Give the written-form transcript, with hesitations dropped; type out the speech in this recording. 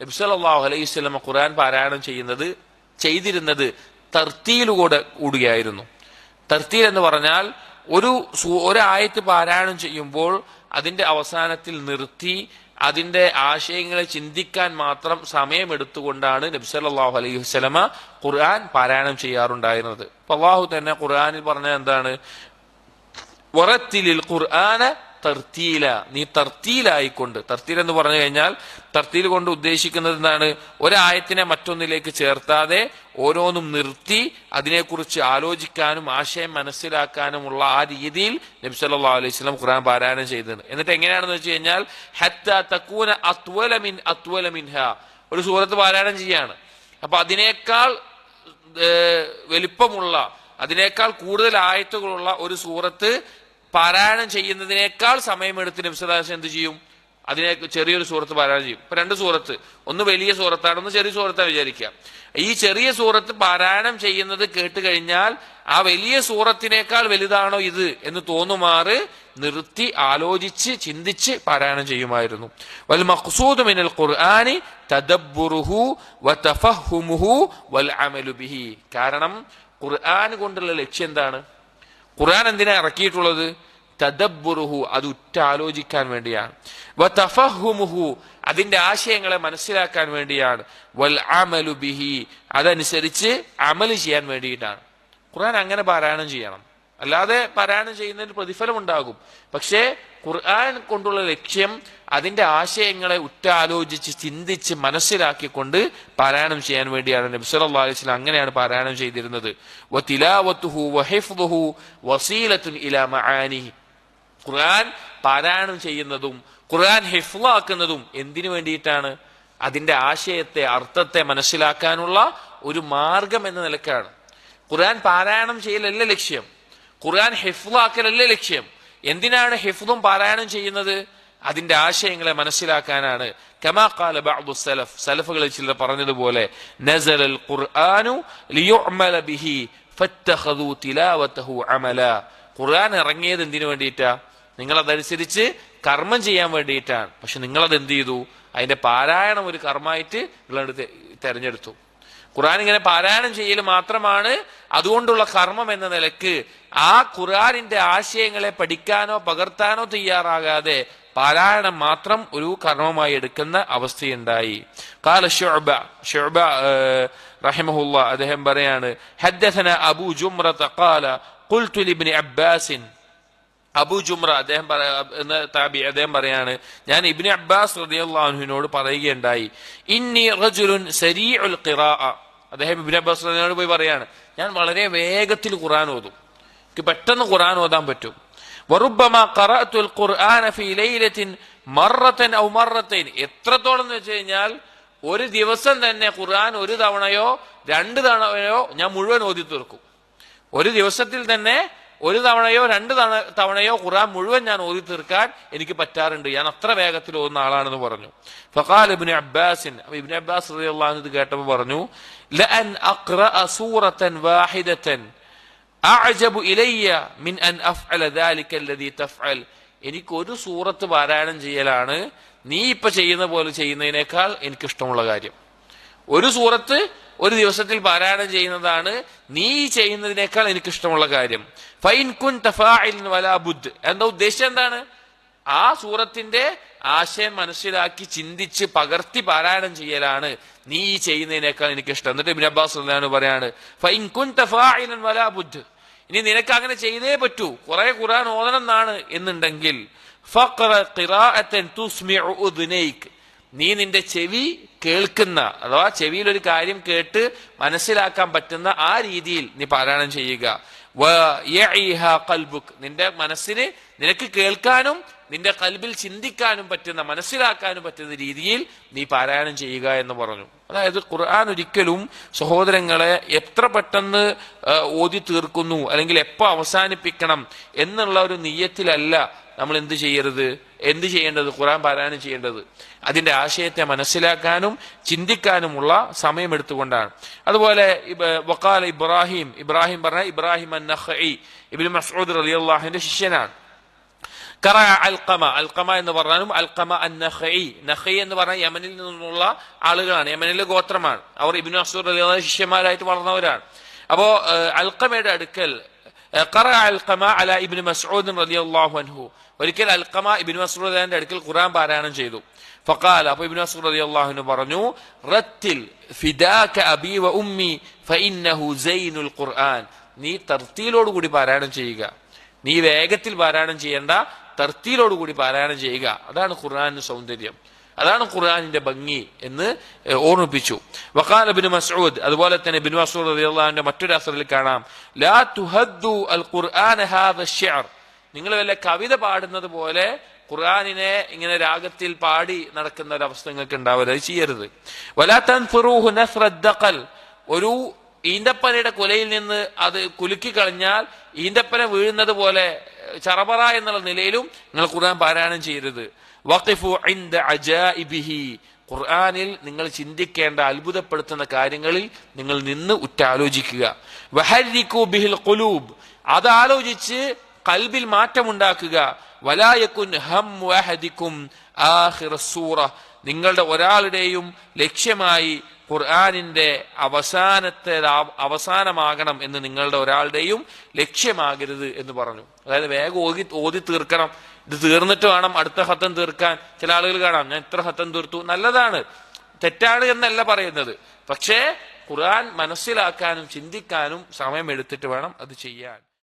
നബി സല്ലല്ലാഹു അലൈഹി വസല്ലം ഖുർആൻ പാരായണം ചെയ്തിരുന്നത് തർത്തീലുകൂടെ കൂടുകയായിരുന്നു. തർത്തീൽ എന്ന് പറഞ്ഞാൽ ഒരു ആയത്ത് പാരായണം ചെയ്യുമ്പോൾ അതിന്റെ അവസാനത്തിൽ നിർത്തി അതിന്റെ ആശയങ്ങളെ ചിന്തിക്കാൻ മാത്രം സമയമെടുത്തുകൊണ്ടാണ് നബി സല്ലല്ലാഹു അലൈഹി വസല്ലമ ഖുർആൻ പാരായണം ചെയ്യാറുണ്ടായിരുന്നത്. അപ്പൊ അല്ലാഹു തന്നെ ഖുർആനിൽ പറഞ്ഞത് എന്താണ്? വറത്തിലിൽ ഖുർആന തർത്തീല, നീ തർത്തീലായിക്കൊണ്ട്. തർത്തീൽ എന്ന് പറഞ്ഞു കഴിഞ്ഞാൽ തർത്തീൽ കൊണ്ട് ഉദ്ദേശിക്കുന്നത് എന്താണ്? ഒരായത്തിനെ മറ്റൊന്നിലേക്ക് ചേർത്താതെ ഓരോന്നും നിർത്തി അതിനെക്കുറിച്ച് ആലോചിക്കാനും ആശയം മനസ്സിലാക്കാനുമുള്ള ആ രീതിയിൽ നബി സല്ലല്ലാഹു അലൈഹി വസല്ലം ഖുർആൻ പാരായണം ചെയ്തത്. എന്നിട്ട് എങ്ങനെയാണെന്ന് വെച്ച് കഴിഞ്ഞാൽ ഹത്താ തകൂന അത്വല മിൻഹാ, ഒരു സൂറത്ത് പാരായണം ചെയ്യാണ്. അപ്പൊ അതിനേക്കാൾ വലിപ്പമുള്ള, അതിനേക്കാൾ കൂടുതൽ ആയത്തുകളുള്ള ഒരു സൂറത്ത് പാരായണം ചെയ്യുന്നതിനേക്കാൾ സമയമെടുത്ത് നബി സല്ലല്ലാഹു അലൈഹി വസല്ലം എന്ത് ചെയ്യും? അതിനെ ചെറിയൊരു സൂറത്ത് പാരായണം ചെയ്യും. ഇപ്പൊ രണ്ട് സൂറത്ത്, ഒന്ന് വലിയ സൂറത്താണ്, ഒന്ന് ചെറിയ സൂറത്താണ് വിചാരിക്കുക. ഈ ചെറിയ സൂറത്ത് പാരായണം ചെയ്യുന്നത് കേട്ട് കഴിഞ്ഞാൽ ആ വലിയ സൂറത്തിനേക്കാൾ വലുതാണോ ഇത് എന്ന് തോന്നുമാറ് നിർത്തി ആലോചിച്ച് ചിന്തിച്ച് പാരായണം ചെയ്യുമായിരുന്നു. വൽ മഖ്സൂദു മിനൽ ഖുർആനി തദബ്ബുറുഹു വതഫഹ്ഹുമുഹു വൽ അമലു ബിഹി. കാരണം ഖുർആൻ കൊണ്ടുള്ള ലക്ഷ്യം എന്താണ്? ഖുർആൻ എന്തിനാ ഇറക്കിയിട്ടുള്ളത്? തദബ്ബുറുഹു, അത് ഉറ്റാലോചിക്കാൻ വേണ്ടിയാണ്. വതഫഹ്ഹുമുഹു, അതിന്റെ ആശയങ്ങളെ മനസ്സിലാക്കാൻ വേണ്ടിയാണ്. വൽ അമലു ബിഹി, അതനുസരിച്ച് അമൽ ചെയ്യാൻ വേണ്ടിയിട്ടാണ്. ഖുർആൻ അങ്ങനെ പാരായണം ചെയ്യണം. അല്ലാതെ പാരായണം ചെയ്യുന്നതിന് പ്രതിഫലം ഉണ്ടാകും. പക്ഷേ ഖുർആൻ കൊണ്ടുള്ള ലക്ഷ്യം അതിന്റെ ആശയങ്ങളെ ഉറ്റാലോചിച്ച് ചിന്തിച്ച് മനസ്സിലാക്കിക്കൊണ്ട് പാരായണം ചെയ്യാൻ വേണ്ടിയാണ്. നബി സല്ലല്ലാഹു അലൈഹി വസല്ലം അങ്ങനെയാണ് പാരായണം ചെയ്തിരുന്നത്. വതിലാവതുഹു വഹിഫ്ദുഹു വസീലത്തുൻ ഇലാ മആനിഹി. ഖുർആൻ പാരായണം ചെയ്യുന്നതും ഖുർആൻ ഹിഫ്ളാക്കുന്നതും എന്തിനു വേണ്ടിയിട്ടാണ്? അതിന്റെ ആശയത്തെ, അർത്ഥത്തെ മനസ്സിലാക്കാനുള്ള ഒരു മാർഗം എന്ന നിലക്കാണ്. ഖുർആൻ പാരായണം ചെയ്യലല്ല ലക്ഷ്യം, ഖുർആൻ ഹിഫ്ളാക്കലല്ല ലക്ഷ്യം. എന്തിനാണ് ഹിഫ്ളും പാരായണം ചെയ്യുന്നത്? അതിന്റെ ആശയങ്ങളെ മനസ്സിലാക്കാനാണ്. കമാ ഖാല ബഅദു സലഫ്, സലഫുകളിൽ ചിലർ പറഞ്ഞതുപോലെ നസലൽ ഖുർആനു ലിയുഅമല ബിഹി ഫത്തഖദു തിലാവതഹു അമല. ഖുർആൻ ഇറങ്ങിയത് എന്തിനു വേണ്ടിയിട്ടാ? നിങ്ങൾ അതനുസരിച്ച് കർമ്മം ചെയ്യാൻ വേണ്ടിയിട്ടാണ്. പക്ഷെ നിങ്ങളത് എന്ത് ചെയ്തു? അതിന്റെ പാരായണം ഒരു കർമ്മമായിട്ട് നിങ്ങളെടുത്ത് തെരഞ്ഞെടുത്തു. ഖുർആൻ ഇങ്ങനെ പാരായണം ചെയ്യൽ മാത്രമാണ് അതുകൊണ്ടുള്ള കർമ്മം എന്ന നിലക്ക് ആ ഖുർആനിന്റെ ആശയങ്ങളെ പഠിക്കാനോ പകർത്താനോ തയ്യാറാകാതെ പാരായണം മാത്രം ഒരു കർമ്മമായി എടുക്കുന്ന അവസ്ഥയുണ്ടായി. ഖാല ശുഅബ റഹിമഹുല്ലാ, അദ്ദേഹം പറയാണ്, ഹദ്ദസന അബൂ ജുംറത ഖാല ഖുൽതു ലിബ്നി അബ്ബാസ്. അബൂ ജുംറ അദ്ദേഹം പറയാണ്, ഞാൻ ഇബ്നു അബ്ബാസ് റളിയല്ലാഹു അൻഹുവിനോട് പറയുകയുണ്ടായി, ഇന്നി റജുലുൻ സരീഉൽ ഖിറാഅ. അദ്ദേഹം ഇബ്നു അബ്ബാസ് റളിയല്ലാഹു പോയി പറയാണ്, ഞാൻ വളരെ വേഗത്തിൽ ഖുർആൻ ഓതും, എനിക്ക് പെട്ടെന്ന് ഖുർആൻ ഓതാൻ പറ്റും. വറുബ്ബമാ ഖറഅതുൽ ഖുർആന ഫീ ലൈലത്തിൻ മറത്തൻ ഔ മറത്തൈൻ. എത്രത്തോളം എന്ന് വെച്ച് കഴിഞ്ഞാൽ ഒരു ദിവസം തന്നെ ഖുർആൻ ഒരു തവണയോ രണ്ട് തവണയോ ഞാൻ മുഴുവൻ ഓതി തീർക്കും. ഒരു ദിവസത്തിൽ തന്നെ ഒരു തവണയോ രണ്ട് തവണയോ ഖുർആൻ മുഴുവൻ ഞാൻ ഓതി തീർക്കാൻ എനിക്ക് പറ്റാറുണ്ട്, ഞാൻ അത്ര വേഗത്തിൽ ഓതുന്ന ആളാണെന്ന് പറഞ്ഞു. ഫഖാല ഇബ്നു അബ്ബാസ്, ഇബ്നു അബ്ബാസ് റളിയല്ലാഹു അൻഹു ഇത് കേട്ടപ്പോൾ പറഞ്ഞു, ലഅൻ അഖ്റഅ സൂറതൻ വാഹിദതൻ അഅജബു ഇലയ്യ മിൻ അൻ അഫ്അല ദാലിക അല്ലദീ തഫ്അൽ. എനിക്ക് ഒരു സൂറത്ത് പാരായണം ചെയ്യലാണ് നീ ഇപ്പൊ ചെയ്യുന്ന പോലെ ചെയ്യുന്നതിനേക്കാൾ എനിക്കിഷ്ടമുള്ള കാര്യം. ഒരു സൂറത്ത് ഒരു ദിവസത്തിൽ പാരായണം ചെയ്യുന്നതാണ് നീ ചെയ്യുന്നതിനേക്കാൾ എനിക്കിഷ്ടമുള്ള കാര്യം. ഫൈൻ കുൻത ഫാഇലൻ വലാ ബുദ്. എന്താ ഉദ്ദേശം? എന്താണ്? ആ സൂറത്തിന്റെ ആശയം മനസ്സിലാക്കി ചിന്തിച്ച് പകർത്തി പാരായണം ചെയ്യലാണ് നീ ചെയ്യുന്നതിനേക്കാൾ എനിക്കിഷ്ടം. എന്നിട്ട് ഇബ്നു അബ്ബാസ് റളിയല്ലാഹു അൻഹു പറയാണ്, ഫൈൻ കുൻത ഫാഇലൻ വലാ ബുദ്, ഇനി നിനക്ക് അങ്ങനെ ചെയ്തേ പറ്റൂ, കുറെ ഖുർആൻ ഓതണം എന്നാണ് എന്നുണ്ടെങ്കിൽ, ഫഖറ ഖിറാഅതൻ തുസ്മിഉ ഉദ്നൈക്, നീ നിന്റെ ചെവി കേൾക്കുന്ന അഥവാ ചെവിയിൽ ഒരു കാര്യം കേട്ട് മനസ്സിലാക്കാൻ പറ്റുന്ന ആ രീതിയിൽ നീ പാരായണം ചെയ്യുക. നിന്റെ മനസ്സിന് നിനക്ക് കേൾക്കാനും നിന്റെ കൽബിൽ ചിന്തിക്കാനും പറ്റുന്ന മനസ്സിലാക്കാനും പറ്റുന്ന രീതിയിൽ നീ പാരായണം ചെയ്യുക എന്ന് പറഞ്ഞു. അതായത് ഖുർആൻ ഒരിക്കലും സഹോദരങ്ങളെ എത്ര പെട്ടെന്ന് ഓതി തീർക്കുന്നു അല്ലെങ്കിൽ എപ്പോ അവസാനിപ്പിക്കണം എന്നുള്ള ഒരു നിയ്യത്തിലല്ല നമ്മൾ എന്ത് ചെയ്യേണ്ടത് ഖുർആൻ പാരായണം ചെയ്യേണ്ടത്. അതിന്റെ ആശയത്തെ മനസ്സിലാക്കാനും ചിന്തിക്കാനുമുള്ള സമയമെടുത്തുകൊണ്ടാണ്. അതുപോലെ വഖാല ഇബ്രാഹിം പറഞ്ഞ ഇബ്രാഹിം അൻ-നഖഈ ഇബ്നു മസ്ഊദ് റളിയല്ലാഹു അൻഹുവിന്റെ ശിഷ്യനാണ്. ഖറഅ അൽഖമ, അൽഖമ എന്ന് പറഞ്ഞാലും അൽഖമ അൻ-നഖഈ, നഖഈ എന്ന് പറഞ്ഞാൽ യമനിൽ നിന്നുള്ള ആളുകളാണ്, യമനിലെ ഗോത്രമാണ്. അവർ ഇബ്നു മസ്ഊദ് റളിയല്ലാഹു അൻഹു ശിഷ്യന്മാരായിട്ട് വളർന്നവരാണ്. അപ്പോ അൽഖമയുടെ അടുക്കൽ ഖറഅ അൽഖമ അലാ ഇബ്നു മസ്ഊദ് റളിയല്ലാഹു അൻഹു, ഒരിക്കൽ അൽഖമ ഇബ്നു മസ്ഊദിന്റെ അടുക്കൽ ഖുർആൻ പാരായണം ചെയ്തു. ഫഖാല, അപ്പോൾ ഇബ്നു മസ്ഊദ് റളിയല്ലാഹു അൻഹു പറഞ്ഞു, റത്തിൽ ഫിദാക അബി വ ഉമ്മി ഫഇന്നഹു സൈനുൽ ഖുർആൻ, നീ തർത്തീലോടുകൂടി പാരായണം ചെയ്യുക, നീ വേഗത്തിൽ പാരായണം ചെയ്യേണ്ട, തർത്തീലോടുകൂടി പാരായണം ചെയ്യുക, അതാണ് ഖുർആനിന്റെ സൗന്ദര്യം, അതാണ് ഖുർആനിന്റെ ഭംഗി എന്ന് ഓർമ്മിപ്പിച്ചു. വഖാല ഇബ്നു മസ്ഊദ്, അതുപോലെ തന്നെ ഇബ്നു മസ്ഊദ് റളിയല്ലാഹു അൻഹു മറ്റൊരു അസറിൽ കാണാം, ലാ തുഹദ്ദു അൽ ഖുർആന ഹാദ അശ്ശിഅർ, നിങ്ങൾ വല്ല കവിത പാടുന്നത് പോലെ ഖുർആനിനെ ഇങ്ങനെ രാഗത്തിൽ പാടി നടക്കുന്ന ഒരു അവസ്ഥ നിങ്ങൾക്ക് ഉണ്ടാവില്ല, അത് ചെയ്യരുത്. വലാ തൻഫുറൂഹു നസ്റ അദ്ദഖൽ, ഒരു ഈന്തപ്പനയുടെ കുലയിൽ നിന്ന് അത് കുലുക്കി കളഞ്ഞാൽ ഈന്തപ്പന വീഴുന്നത് പോലെ ചറപറ എന്നുള്ള നിലയിലും നിങ്ങൾ ഖുർആൻ പാരായണം ചെയ്യരുത്. വഖിഫു ഇൻദ അജാഇബിഹി, ഖുർആനിൽ നിങ്ങൾ ചിന്തിക്കേണ്ട അത്ഭുതപ്പെടുത്തുന്ന കാര്യങ്ങളിൽ നിങ്ങൾ നിന്ന് ഉറ്റാലോചിക്കുക. വഹരികു ബിഹിൽ ഖുലൂബ്, അത് ആലോചിച്ച് ഖൽബിൽ മാറ്റമുണ്ടാക്കുക. വലാ യകുൻ ഹമ്മു അഹദികും ആഖിറ സൂറ, നിങ്ങളുടെ ഒരാളുടെയും ലക്ഷ്യമായി ഖുർആനിന്റെ അവസാനമാകണം എന്ന് നിങ്ങളുടെ ഒരാളുടെയും ലക്ഷ്യമാകരുത് എന്ന് പറഞ്ഞു. അതായത് വേഗം ഓതി തീർക്കണം, ഇത് തീർന്നിട്ട് വേണം അടുത്ത ഖത്തം തീർക്കാൻ. ചില ആളുകൾ കാണാം, ഞാൻ ഇത്ര ഖത്തം തീർത്തു, നല്ലതാണ്, തെറ്റാണ് എന്നല്ല പറയുന്നത്, പക്ഷേ ഖുർആൻ മനസ്സിലാക്കാനും ചിന്തിക്കാനും സമയമെടുത്തിട്ട് വേണം അത് ചെയ്യാൻ.